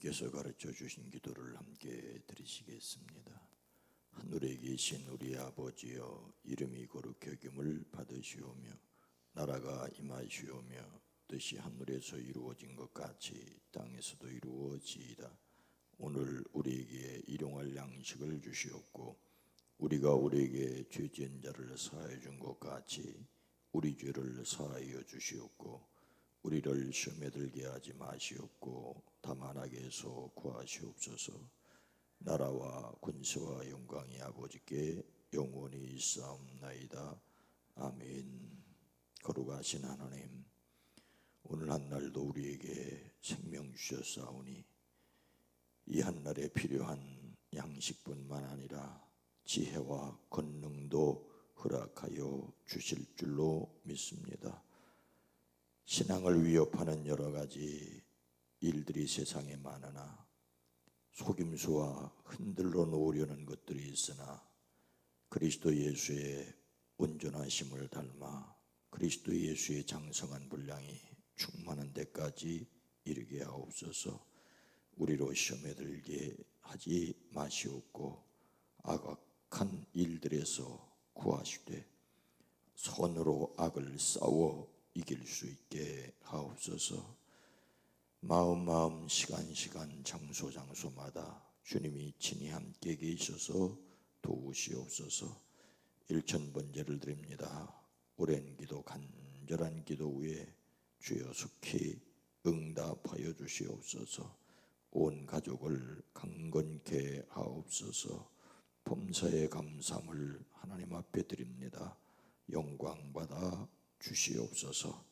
주님께서 가르쳐 주신 기도를 함께 드리시겠습니다. 하늘에 계신 우리 아버지여, 이름이 거룩히 여김을 받으시오며 나라가 임하시오며 뜻이 하늘에서 이루어진 것 같이 땅에서도 이루어지이다. 오늘 우리에게 일용할 양식을 주시옵고 우리가 우리에게 죄 지은 자를 사하여 준 것 같이 우리 죄를 사하여 주시옵고 우리를 시험에 들게 하지 마시옵고 다만 악에서 구하시옵소서. 나라와 권세와 영광이 아버지께 영원히 있사옵나이다. 아멘. 거룩하신 하나님, 오늘 한날도 우리에게 생명 주셨사오니 이 한날에 필요한 양식뿐만 아니라 지혜와 권능도 허락하여 주실 줄로 믿습니다. 신앙을 위협하는 여러 가지 일들이 세상에 많으나 속임수와 흔들어 놓으려는 것들이 있으나 그리스도 예수의 온전하심을 닮아 그리스도 예수의 장성한 분량이 충만한 데까지 이르게 하옵소서. 우리로 시험에 들게 하지 마시옵고 악한 일들에서 구하시되 선으로 악을 싸워 이길 수 있게 하옵소서. 마음 시간 장소마다 주님이 친히 함께 계셔서 도우시옵소서. 일천번제를 드립니다. 오랜 기도 간절한 기도 후에 주여 속히 응답하여 주시옵소서. 온 가족을 강건케 하옵소서. 범사의 감사함을 하나님 앞에 드립니다. 영광 받아 주시옵소서.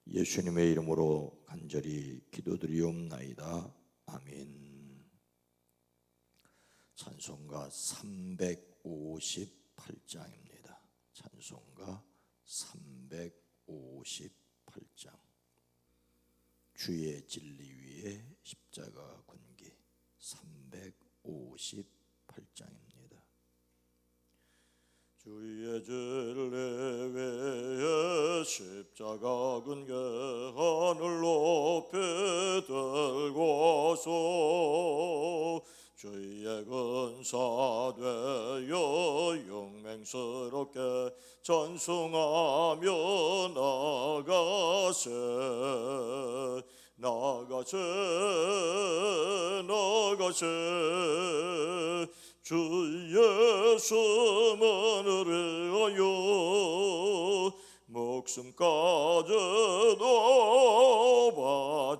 예수님의 이름으로 간절히 기도드리옵나이다. 아멘. 찬송가 358장입니다. 찬송가 358장. 주의 진리 위에 십자가 군기 358장입니다. 주의 진리 위에 십자가 군기 하늘 높이 들고서 주의 근사 되어 영맹스럽게 찬송하며 나가세 주 예수만을 위하여 목숨까지도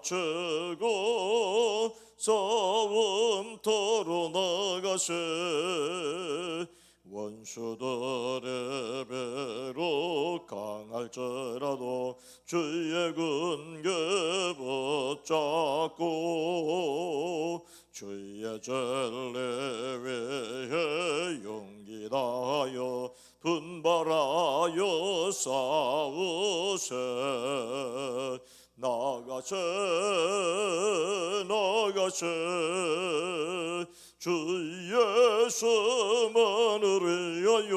바치고 싸움터로 나가세. 원수들의 배로 강할지라도 주의 군계 붙잡고 주의 진리 위에 용기 다하여 분발하여 싸우세. 나가세 주 예수만을 위하여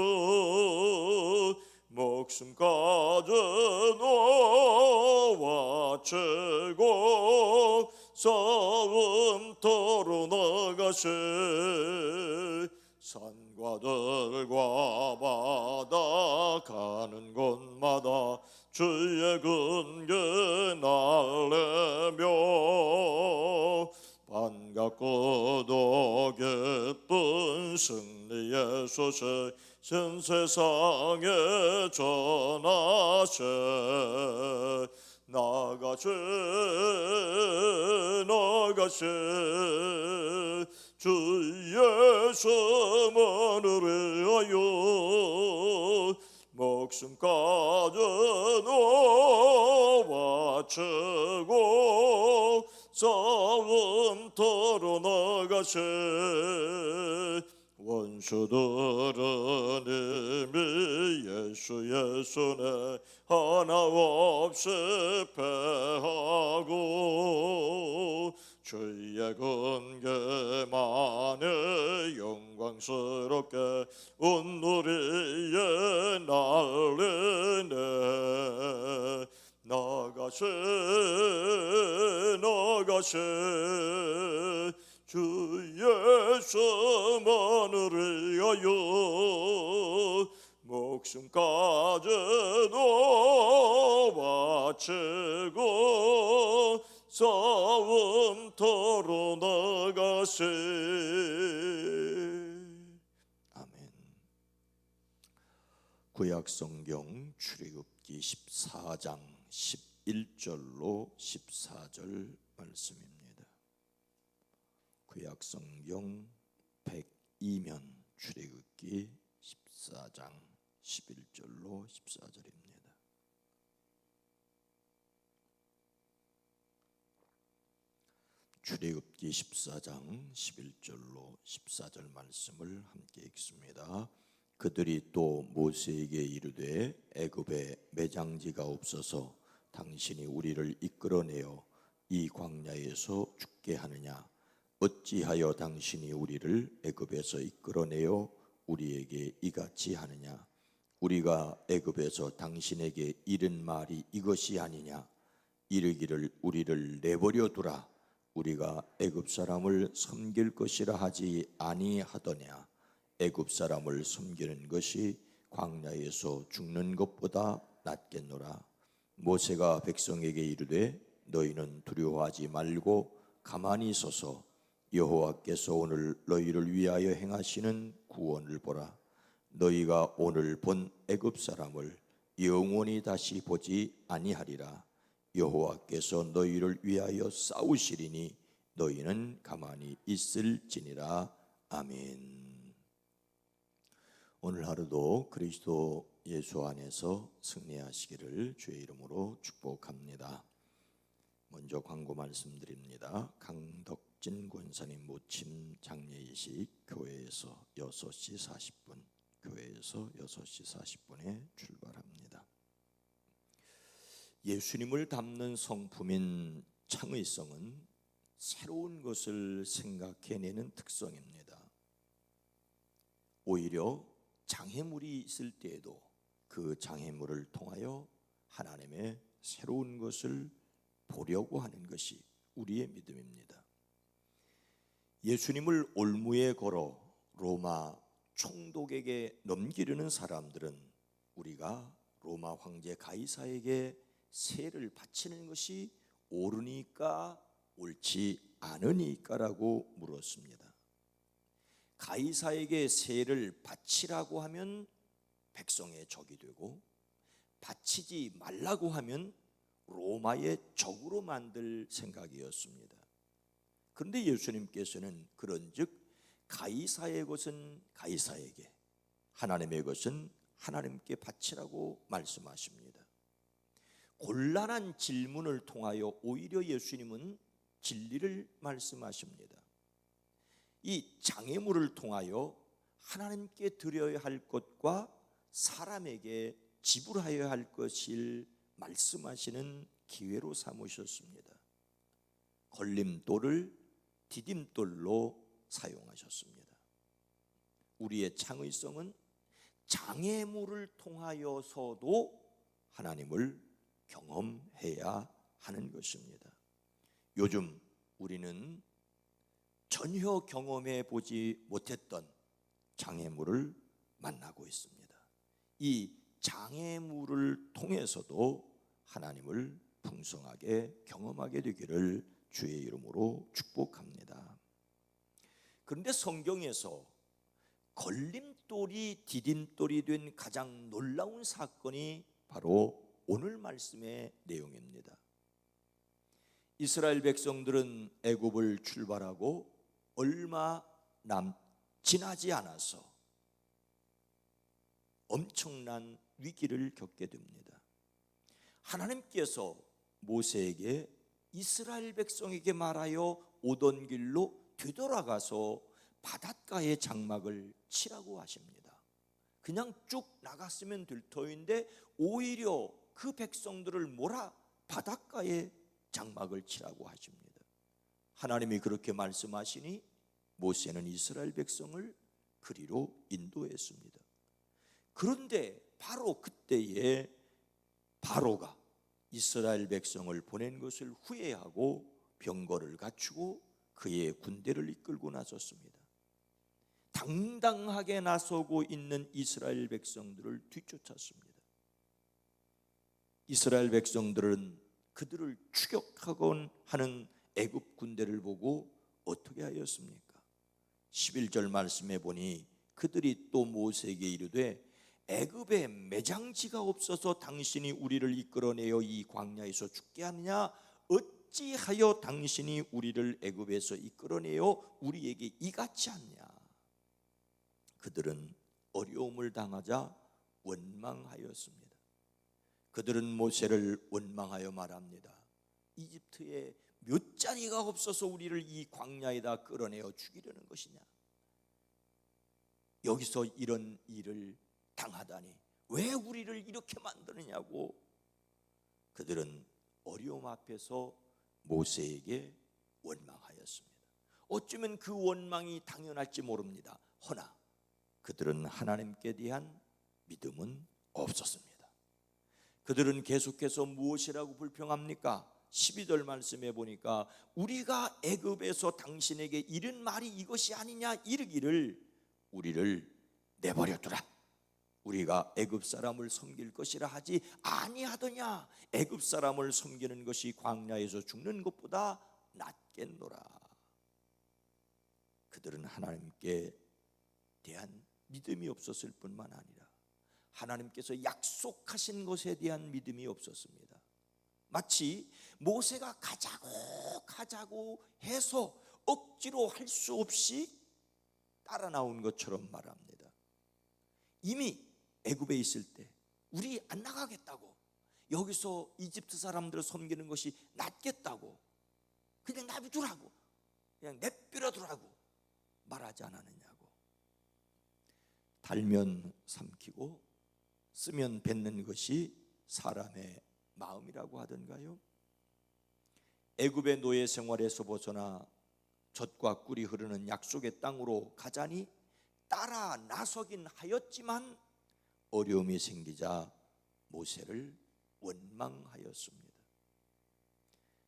목숨까지도 바치고 싸움터로 나가세. 산과 들과 바다 가는 곳마다 주의 군계 날래며 반갑고도 기쁜 승리의 소식 전 세상에 전하세. 나가세 주 예수만을 위하여 목숨까지도 바치고 싸움터로 나가세. 원수들은 이미 예수의 손에 하나 없이 패하고 주의 군계만에 영광스럽게 온 우리의 날리네. 나가세 나가세 주 예수만을 위하여 목숨까지도 바치고 싸움터로 나가세. 아멘. 구약성경 출애굽기 14장 11절로 14절 말씀입니다. 구약성경 102면 출애굽기 14장 11절로 14절입니다. 출애굽기 14장 11절로 14절 말씀을 함께 읽습니다. 그들이 또 모세에게 이르되 애굽에 매장지가 없어서 당신이 우리를 이끌어내어 이 광야에서 죽게 하느냐? 어찌하여 당신이 우리를 애굽에서 이끌어내어 우리에게 이같이 하느냐? 우리가 애굽에서 당신에게 이른 말이 이것이 아니냐? 이르기를 우리를 내버려 두라. 우리가 애굽 사람을 섬길 것이라 하지 아니하더냐? 애굽 사람을 섬기는 것이 광야에서 죽는 것보다 낫겠노라. 모세가 백성에게 이르되 너희는 두려워하지 말고 가만히 서서 여호와께서 오늘 너희를 위하여 행하시는 구원을 보라. 너희가 오늘 본 애굽 사람을 영원히 다시 보지 아니하리라. 여호와께서 너희를 위하여 싸우시리니 너희는 가만히 있을지니라. 아멘. 오늘 하루도 그리스도 예수 안에서 승리하시기를 주의 이름으로 축복합니다. 먼저 광고 말씀드립니다. 강덕진 권사님 모침 장례의식 교회에서 6시 40분, 교회에서 6시 40분에 출발합니다. 예수님을 담는 성품인 창의성은 새로운 것을 생각해내는 특성입니다. 오히려 장애물이 있을 때에도 그 장애물을 통하여 하나님의 새로운 것을 보려고 하는 것이 우리의 믿음입니다. 예수님을 올무에 걸어 로마 총독에게 넘기려는 사람들은 우리가 로마 황제 가이사에게 세를 바치는 것이 옳으니까 옳지 않으니까라고 물었습니다. 가이사에게 세를 바치라고 하면 백성의 적이 되고 바치지 말라고 하면 로마의 적으로 만들 생각이었습니다. 그런데 예수님께서는 그런즉 가이사의 것은 가이사에게, 하나님의 것은 하나님께 바치라고 말씀하십니다. 곤란한 질문을 통하여 오히려 예수님은 진리를 말씀하십니다. 이 장애물을 통하여 하나님께 드려야 할 것과 사람에게 지불하여야 할 것을 말씀하시는 기회로 삼으셨습니다. 걸림돌을 디딤돌로 사용하셨습니다. 우리의 창의성은 장애물을 통하여서도 하나님을 경험해야 하는 것입니다. 요즘 우리는 전혀 경험해 보지 못했던 장애물을 만나고 있습니다. 이 장애물을 통해서도 하나님을 풍성하게 경험하게 되기를 주의 이름으로 축복합니다. 그런데 성경에서 걸림돌이 디딤돌이 된 가장 놀라운 사건이 바로 오늘 말씀의 내용입니다. 이스라엘 백성들은 애굽을 출발하고 얼마 지나지 않아서 엄청난 위기를 겪게 됩니다. 하나님께서 모세에게 이스라엘 백성에게 말하여 오던 길로 되돌아가서 바닷가에 장막을 치라고 하십니다. 그냥 쭉 나갔으면 될 터인데 오히려 그 백성들을 몰아 바닷가에 장막을 치라고 하십니다. 하나님이 그렇게 말씀하시니 모세는 이스라엘 백성을 그리로 인도했습니다. 그런데 바로 그때에 바로가 이스라엘 백성을 보낸 것을 후회하고 병거를 갖추고 그의 군대를 이끌고 나섰습니다. 당당하게 나서고 있는 이스라엘 백성들을 뒤쫓았습니다. 이스라엘 백성들은 그들을 추격하곤 하는 애굽 군대를 보고 어떻게 하였습니까? 11절 말씀해 보니 그들이 또 모세에게 이르되 애굽에 매장지가 없어서 당신이 우리를 이끌어내어 이 광야에서 죽게 하느냐? 어찌하여 당신이 우리를 애굽에서 이끌어내어 우리에게 이같이 하느냐? 그들은 어려움을 당하자 원망하였습니다. 그들은 모세를 원망하여 말합니다. 이집트에 몇 자리가 없어서 우리를 이 광야에다 끌어내어 죽이려는 것이냐? 여기서 이런 일을 당하다니 왜 우리를 이렇게 만드느냐고 그들은 어려움 앞에서 모세에게 원망하였습니다. 어쩌면 그 원망이 당연할지 모릅니다. 허나 그들은 하나님께 대한 믿음은 없었습니다. 그들은 계속해서 무엇이라고 불평합니까? 12절 말씀해 보니까 우리가 애굽에서 당신에게 이른 말이 이것이 아니냐? 이르기를 우리를 내버려 두라. 우리가 애굽 사람을 섬길 것이라 하지 아니하더냐? 애굽 사람을 섬기는 것이 광야에서 죽는 것보다 낫겠노라. 그들은 하나님께 대한 믿음이 없었을 뿐만 아니라 하나님께서 약속하신 것에 대한 믿음이 없었습니다. 마치 모세가 가자고 해서 억지로 할 수 없이 따라 나온 것처럼 말합니다. 이미 애굽에 있을 때 우리 안 나가겠다고, 여기서 이집트 사람들을 섬기는 것이 낫겠다고, 그냥 놔두라고, 그냥 내버려 두라고 말하지 않았느냐고. 달면 삼키고 쓰면 뱉는 것이 사람의 마음이라고 하던가요? 애굽의 노예 생활에서 벗어나 젖과 꿀이 흐르는 약속의 땅으로 가자니 따라 나서긴 하였지만 어려움이 생기자 모세를 원망하였습니다.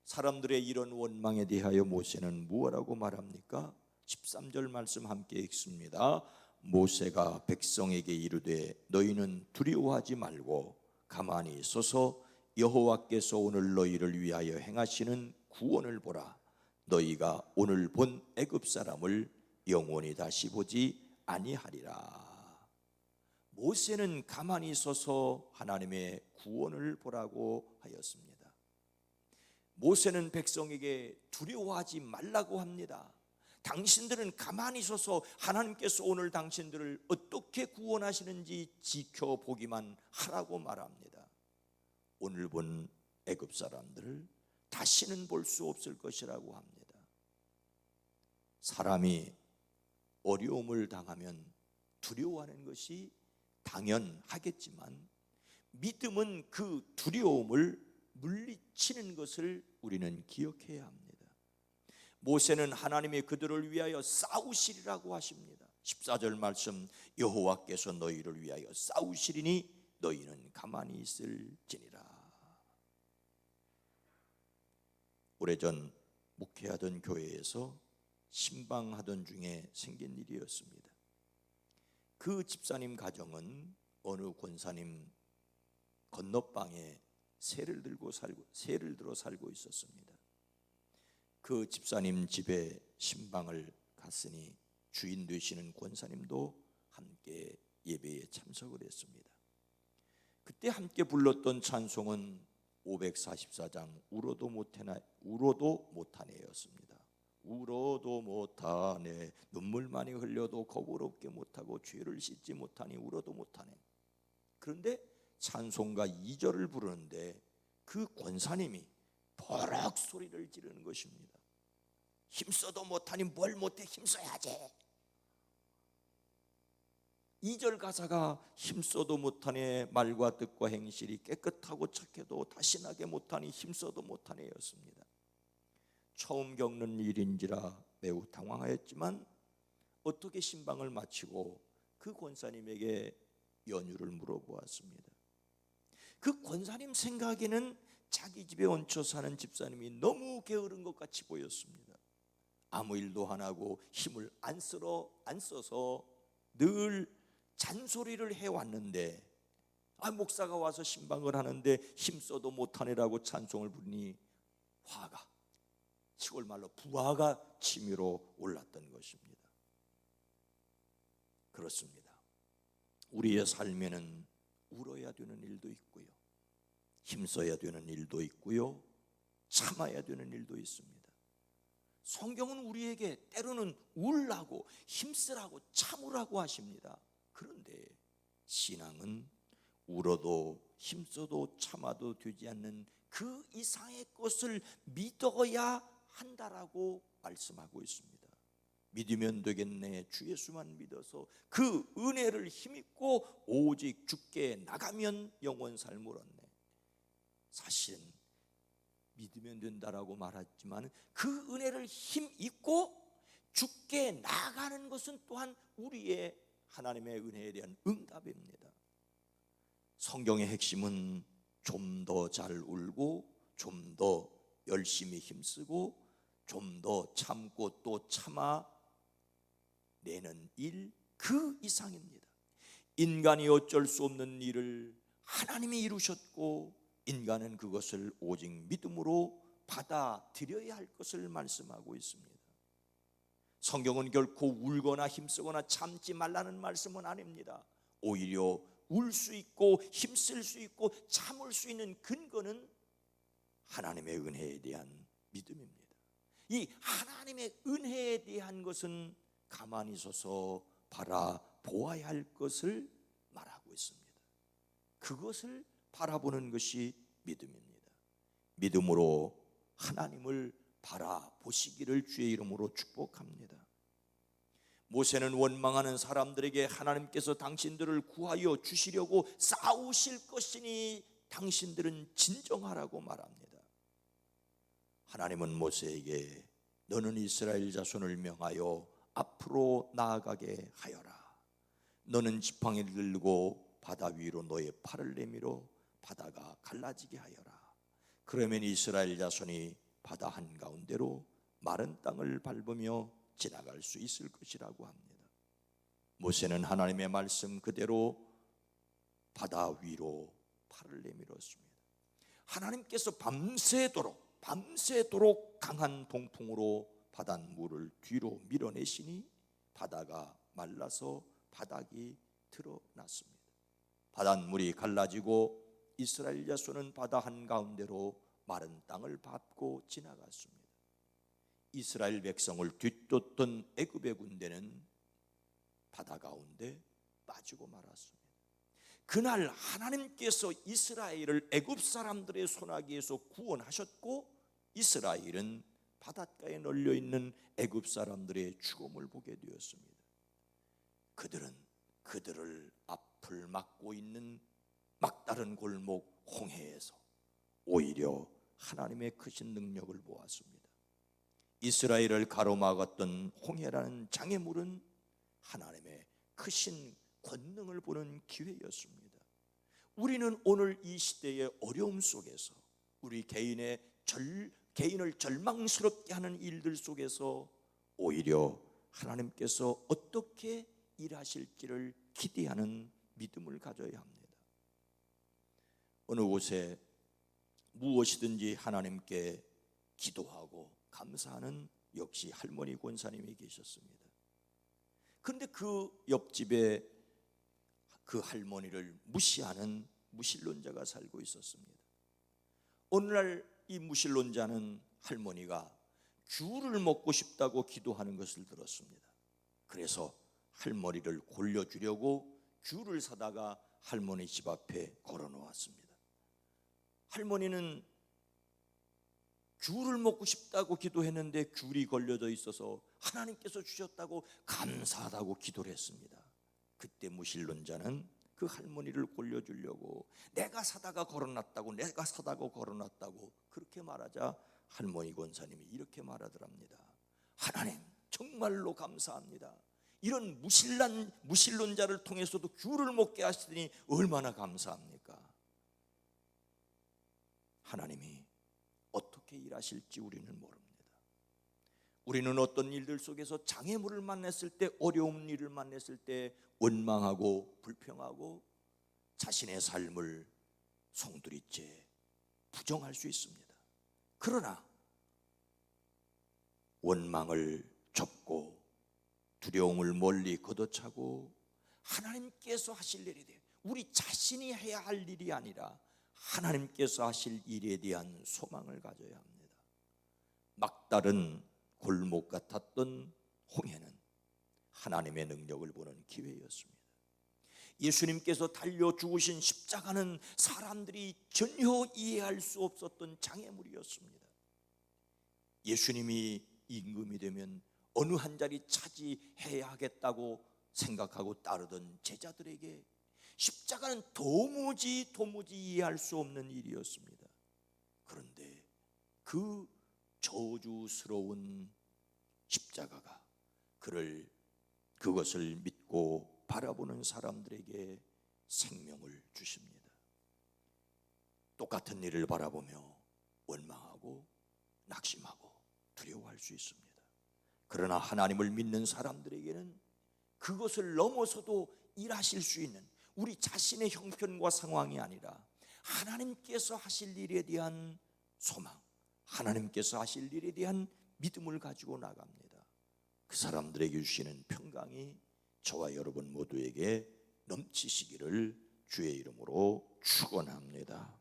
사람들의 이런 원망에 대하여 모세는 무엇라고 말합니까? 13절 말씀 함께 읽습니다. 모세가 백성에게 이르되 너희는 두려워하지 말고 가만히 서서 여호와께서 오늘 너희를 위하여 행하시는 구원을 보라. 너희가 오늘 본 애굽 사람을 영원히 다시 보지 아니하리라. 모세는 가만히 서서 하나님의 구원을 보라고 하였습니다. 모세는 백성에게 두려워하지 말라고 합니다. 당신들은 가만히 서서 하나님께서 오늘 당신들을 어떻게 구원하시는지 지켜보기만 하라고 말합니다. 오늘 본 애굽 사람들을 다시는 볼 수 없을 것이라고 합니다. 사람이 어려움을 당하면 두려워하는 것이 당연하겠지만 믿음은 그 두려움을 물리치는 것을 우리는 기억해야 합니다. 모세는 하나님이 그들을 위하여 싸우시리라고 하십니다. 14절 말씀, 여호와께서 너희를 위하여 싸우시리니 너희는 가만히 있을지니라. 오래전 목회하던 교회에서 신방하던 중에 생긴 일이었습니다. 그 집사님 가정은 어느 권사님 건너방에 새를 들어 살고 있었습니다. 그 집사님 집에 신방을 갔으니 주인 되시는 권사님도 함께 예배에 참석을 했습니다. 그때 함께 불렀던 찬송은 544장 울어도 못하네였습니다. 울어도 못하네, 눈물 많이 흘려도 거부롭게 못하고 죄를 씻지 못하니 울어도 못하네. 그런데 찬송가 2절을 부르는데 그 권사님이 버럭 소리를 지르는 것입니다. 힘써도 못하니 뭘 못해, 힘써야지. 2절 가사가 힘써도 못하네, 말과 뜻과 행실이 깨끗하고 착해도 다신하게 못하니 힘써도 못하네였습니다. 처음 겪는 일인지라 매우 당황하였지만 어떻게 신방을 마치고 그 권사님에게 연유를 물어보았습니다. 그 권사님 생각에는 자기 집에 얹혀 사는 집사님이 너무 게으른 것 같이 보였습니다. 아무 일도 안 하고 힘을 안 써서 늘 잔소리를 해왔는데, 목사가 와서 신방을 하는데 힘써도 못하네라고 찬송을 부르니 화가, 시골 말로 부하가 치밀어 올랐던 것입니다. 그렇습니다. 우리의 삶에는 울어야 되는 일도 있고요, 힘써야 되는 일도 있고요, 참아야 되는 일도 있습니다. 성경은 우리에게 때로는 울라고, 힘쓰라고, 참으라고 하십니다. 그런데 신앙은 울어도 힘써도 참아도 되지 않는 그 이상의 것을 믿어야 한다라고 말씀하고 있습니다. 믿으면 되겠네, 주 예수만 믿어서 그 은혜를 힘입고 오직 주께 나가면 영원 삶을 얻네. 사실은 믿으면 된다라고 말하지만 그 은혜를 힘입고 주께 나가는 것은 또한 우리의 하나님의 은혜에 대한 응답입니다. 성경의 핵심은 좀 더 잘 울고, 좀 더 열심히 힘쓰고, 좀 더 참고 또 참아내는 일, 그 이상입니다. 인간이 어쩔 수 없는 일을 하나님이 이루셨고, 인간은 그것을 오직 믿음으로 받아들여야 할 것을 말씀하고 있습니다. 성경은 결코 울거나 힘쓰거나 참지 말라는 말씀은 아닙니다. 오히려 울 수 있고 힘쓸 수 있고 참을 수 있는 근거는 하나님의 은혜에 대한 믿음입니다. 이 하나님의 은혜에 대한 것은 가만히 서서 바라보아야 할 것을 말하고 있습니다. 그것을 바라보는 것이 믿음입니다. 믿음으로 하나님을 바라보시기를 주의 이름으로 축복합니다. 모세는 원망하는 사람들에게 하나님께서 당신들을 구하여 주시려고 싸우실 것이니 당신들은 진정하라고 말합니다. 하나님은 모세에게 너는 이스라엘 자손을 명하여 앞으로 나아가게 하여라. 너는 지팡이를 들고 바다 위로 너의 팔을 내밀어 바다가 갈라지게 하여라. 그러면 이스라엘 자손이 바다 한가운데로 마른 땅을 밟으며 지나갈 수 있을 것이라고 합니다. 모세는 하나님의 말씀 그대로 바다 위로 팔을 내밀었습니다. 하나님께서 밤새도록 강한 동풍으로 바닷물을 뒤로 밀어내시니 바다가 말라서 바닥이 드러났습니다. 바닷물이 갈라지고 이스라엘 자손은 바다 한가운데로 마른 땅을 밟고 지나갔습니다. 이스라엘 백성을 뒤쫓던 애굽의 군대는 바다 가운데 빠지고 말았습니다. 그날 하나님께서 이스라엘을 애굽 사람들의 손아귀에서 구원하셨고, 이스라엘은 바닷가에 널려있는 애굽 사람들의 죽음을 보게 되었습니다. 그들은 그들을 앞을 막고 있는 막다른 골목 홍해에서 오히려 하나님의 크신 능력을 보았습니다. 이스라엘을 가로막았던 홍해라는 장애물은 하나님의 크신 권능을 보는 기회였습니다. 우리는 오늘 이 시대의 어려움 속에서, 우리 개인을 절망스럽게 하는 일들 속에서 오히려 하나님께서 어떻게 일하실지를 기대하는 믿음을 가져야 합니다. 어느 곳에 무엇이든지 하나님께 기도하고 감사하는 역시 할머니 권사님이 계셨습니다. 그런데 그 옆집에 그 할머니를 무시하는 무신론자가 살고 있었습니다. 어느 날 이 무신론자는 할머니가 귤을 먹고 싶다고 기도하는 것을 들었습니다. 그래서 할머니를 골려주려고 귤을 사다가 할머니 집 앞에 걸어놓았습니다. 할머니는 귤을 먹고 싶다고 기도했는데 귤이 걸려져 있어서 하나님께서 주셨다고 감사하다고 기도를 했습니다. 그때 무신론자는 그 할머니를 골려주려고 내가 사다가 걸어놨다고 그렇게 말하자 할머니 권사님이 이렇게 말하더랍니다. 하나님 정말로 감사합니다. 이런 무신론자를 통해서도 귤을 먹게 하시더니 얼마나 감사합니까? 하나님이 어떻게 일하실지 우리는 모릅니다. 우리는 어떤 일들 속에서 장애물을 만났을 때, 어려운 일을 만났을 때 원망하고 불평하고 자신의 삶을 송두리째 부정할 수 있습니다. 그러나 원망을 접고 두려움을 멀리 걷어차고 하나님께서 하실 일에 대해, 우리 자신이 해야 할 일이 아니라 하나님께서 하실 일에 대한 소망을 가져야 합니다. 막다른 골목 같았던 홍해는 하나님의 능력을 보는 기회였습니다. 예수님께서 달려 죽으신 십자가는 사람들이 전혀 이해할 수 없었던 장애물이었습니다. 예수님이 임금이 되면 어느 한 자리 차지해야 하겠다고 생각하고 따르던 제자들에게 십자가는 도무지 이해할 수 없는 일이었습니다. 그런데 그 저주스러운 십자가가 그것을 믿고 바라보는 사람들에게 생명을 주십니다. 똑같은 일을 바라보며 원망하고 낙심하고 두려워할 수 있습니다. 그러나 하나님을 믿는 사람들에게는 그것을 넘어서도 일하실 수 있는, 우리 자신의 형편과 상황이 아니라 하나님께서 하실 일에 대한 소망, 하나님께서 하실 일에 대한 믿음을 가지고 나갑니다. 그 사람들에게 주시는 평강이 저와 여러분 모두에게 넘치시기를 주의 이름으로 축원합니다.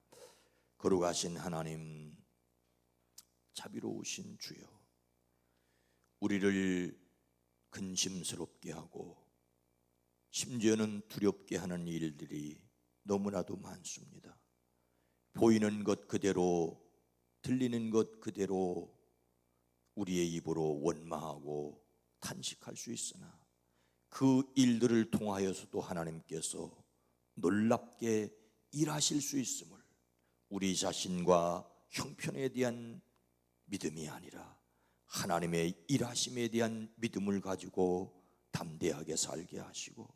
거룩하신 하나님, 자비로우신 주여, 우리를 근심스럽게 하고 심지어는 두렵게 하는 일들이 너무나도 많습니다. 보이는 것 그대로, 들리는 것 그대로 우리의 입으로 원망하고 탄식할 수 있으나 그 일들을 통하여서도 하나님께서 놀랍게 일하실 수 있음을, 우리 자신과 형편에 대한 믿음이 아니라 하나님의 일하심에 대한 믿음을 가지고 담대하게 살게 하시고,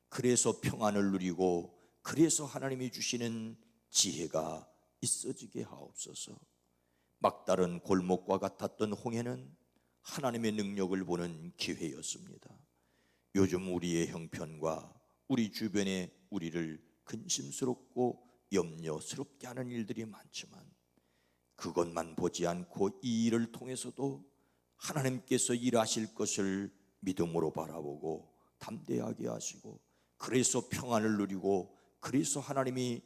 그래서 평안을 누리고 그래서 하나님이 주시는 지혜가 있어지게 하옵소서. 막다른 골목과 같았던 홍해는 하나님의 능력을 보는 기회였습니다. 요즘 우리의 형편과 우리 주변에 우리를 근심스럽고 염려스럽게 하는 일들이 많지만 그것만 보지 않고 이 일을 통해서도 하나님께서 일하실 것을 믿음으로 바라보고 담대하게 하시고, 그래서 평안을 누리고 그래서 하나님이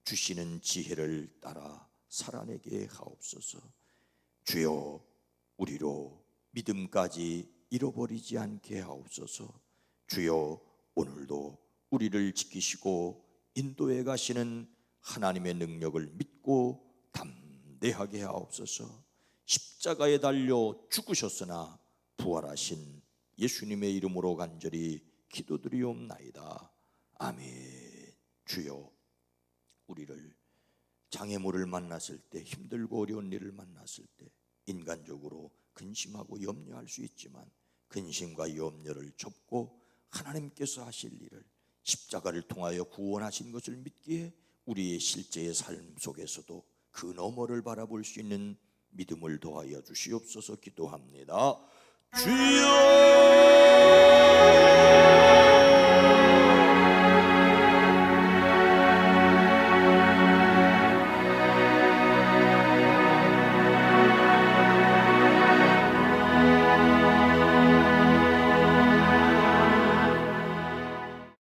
주시는 지혜를 따라 살아내게 하옵소서. 주여, 우리로 믿음까지 잃어버리지 않게 하옵소서. 주여, 오늘도 우리를 지키시고 인도해 가시는 하나님의 능력을 믿고 담대하게 하옵소서. 십자가에 달려 죽으셨으나 부활하신 예수님의 이름으로 간절히 기도드리옵나이다. 아멘. 주여, 우리를 장애물을 만났을 때, 힘들고 어려운 일을 만났을 때 인간적으로 근심하고 염려할 수 있지만 근심과 염려를 접고 하나님께서 하실 일을, 십자가를 통하여 구원하신 것을 믿기에 우리의 실제의 삶 속에서도 그 너머를 바라볼 수 있는 믿음을 더하여 주시옵소서. 기도합니다. 주여!